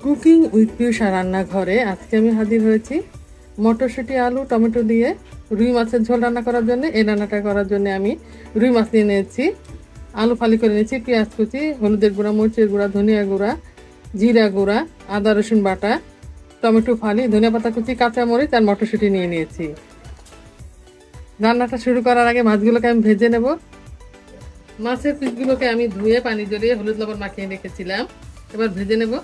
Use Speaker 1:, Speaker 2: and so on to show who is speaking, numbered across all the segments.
Speaker 1: Cooking with পিউষা রান্নাঘরে আজকে আমি হাজির হয়েছি মটরশুঁটি আলু টমেটো দিয়ে রুই মাছের ঝোল রান্না করার জন্য। এই রান্নাটা করার জন্য আমি রুই মাছ নিয়ে নিয়েছি, আলু ফালি করে নিয়েছি, পেঁয়াজ কুচি, হলুদের গুঁড়া, মরিচের গুঁড়া, ধনিয়া গুঁড়া, জিরা গুঁড়া, আদা রসুন বাটা, টমেটো ফালি, ধনিয়া পাতা কুচি, কাঁচামরিচ আর মটরশুঁটি নিয়ে নিয়েছি। রান্নাটা শুরু করার আগে মাছগুলোকে আমি ভেজে নেব। মাছের পিসগুলোকে আমি ধুয়ে পানি জড়িয়ে হলুদ লবণ মাখিয়ে রেখেছিলাম, এবার ভেজে নেব।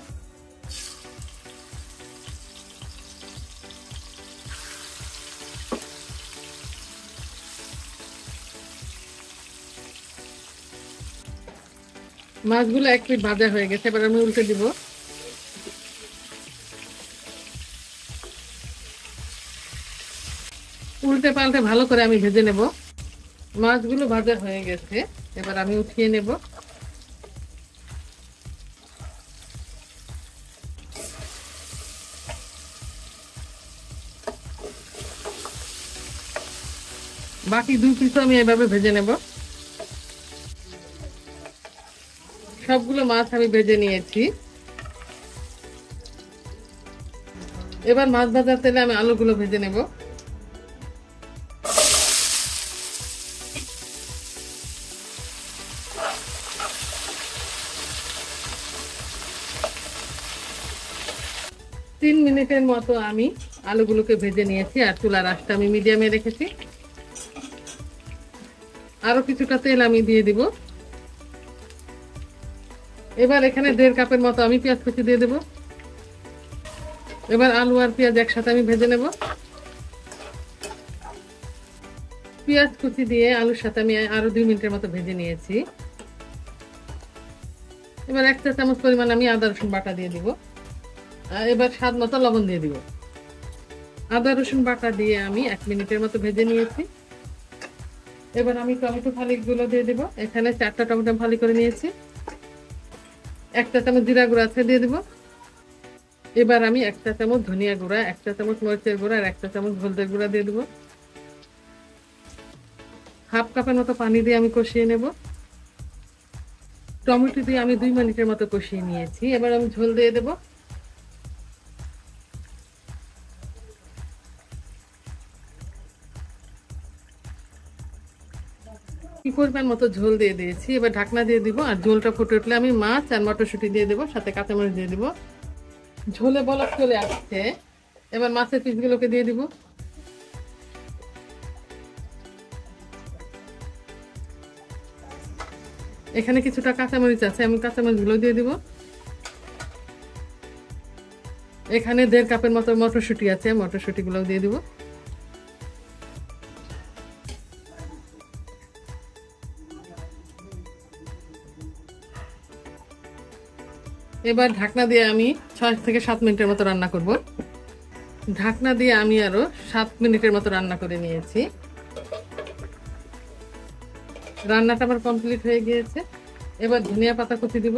Speaker 1: মাছগুলো এক পিঠ ভাজা হয়ে গেছে, এবার আমি উল্টে দিব। উল্টে পাল্টে ভালো করে আমি ভেজে নেব। মাছগুলো ভাজা হয়ে গেছে, এবার আমি উঠিয়ে নেব। বাকি দুই পিসও আমি এভাবে ভেজে নেব। সবগুলো মাছ আমি ভেজে নিয়েছি। এবার মাছ ভাজার তেলে আমি আলুগুলো ভেজে নেব। তিন মিনিটের মতো আমি আলুগুলোকে ভেজে নিয়েছি, আর চুলার আঁচটা আমি মিডিয়ামে রেখেছি। আরো কিছুটা তেল আমি দিয়ে দিব। এবার এখানে 1.5 কাপের মতো আমি পেঁয়াজ কুচি দিয়ে দেব। এবার আলু আর পেঁয়াজ একসাথে আমি ভেজে নেব। পেঁয়াজ কুচি দিয়ে আলুর সাথে আমি আরো 2 মিনিটের মতো ভেজে নিয়েছি। এবার 1 চা চামচ পরিমাণ আমি আদা রসুন বাটা দিয়ে দিব। আর এবার স্বাদ মতো লবণ দিয়ে দিব। আদা রসুন বাটা দিয়ে আমি 1 মিনিটের মতো ভেজে নিয়েছি। এবার আমি টমেটো ফালিগুলো দিয়ে দিব। এখানে 4টা টমেটো ফালি করে নিয়েছি। 1 চা চামচ জিরা গুঁড়া আছে দিয়ে দিব। এবার আমি 1 চা চামচ ধনিয়া গুঁড়া, 1 চা চামচ মরিচের গুঁড়া আর 1 চা চামচ হলুদের গুঁড়া দিয়ে দিব। হাফ কাপের মতো পানি দিয়ে আমি কষিয়ে নেব। টমেটো দিয়ে আমি 2 মিনিটের মতো কষিয়ে নিয়েছি। এবার আমি ঝোল দিয়ে দেব। কি পরিমাণ মতো ঝোল দিয়ে দিয়েছি। এবার ঢাকনা দিয়ে দিব, আর ঝোলটা ফুটে উঠলে আমি মাছ আর মটরশুঁটি দিয়ে দেবো, সাথে কাঁচামরিচ দিয়ে দিব। ঝোলে বলক চলে আসছে, এবার মাছের পিসগুলোকে দিয়ে দিব। এখানে কিছুটা কাঁচামরিচ আছে, আমি কাঁচামরিচগুলো দিয়ে দিব। এখানে 1.5 কাপের মতো মটরশুঁটি আছে, মটরশুঁটিগুলো দিয়ে দিব। এবার ঢাকনা দিয়ে আমি 6 থেকে 7 মিনিটের মতো রান্না করব। ঢাকনা দিয়ে আমি আরো 7 মিনিটের মতো রান্না করে নিয়েছি। রান্নাটা আমার কমপ্লিট হয়ে গিয়েছে। এবার ধনিয়া পাতা কুচি দিব।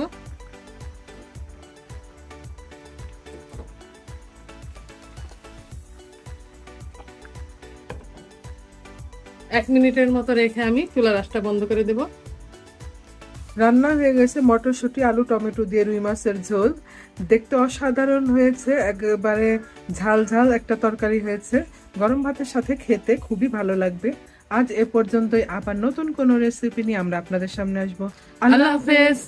Speaker 1: এক মিনিটের মতো রেখে আমি চুলার আঁচটা বন্ধ করে দেব।
Speaker 2: রান্না হয়ে গেছে মটরশুঁটি আলু টমেটো দিয়ে রুই মাছের ঝোল। দেখতে অসাধারণ হয়েছে, একেবারে ঝাল ঝাল একটা তরকারি হয়েছে। গরম ভাতের সাথে খেতে খুবই ভালো লাগবে। আজ এ পর্যন্তই। আবার নতুন কোনো রেসিপি নিয়ে আমরা আপনাদের সামনে আসবো।
Speaker 1: আল্লাহ হাফেজ।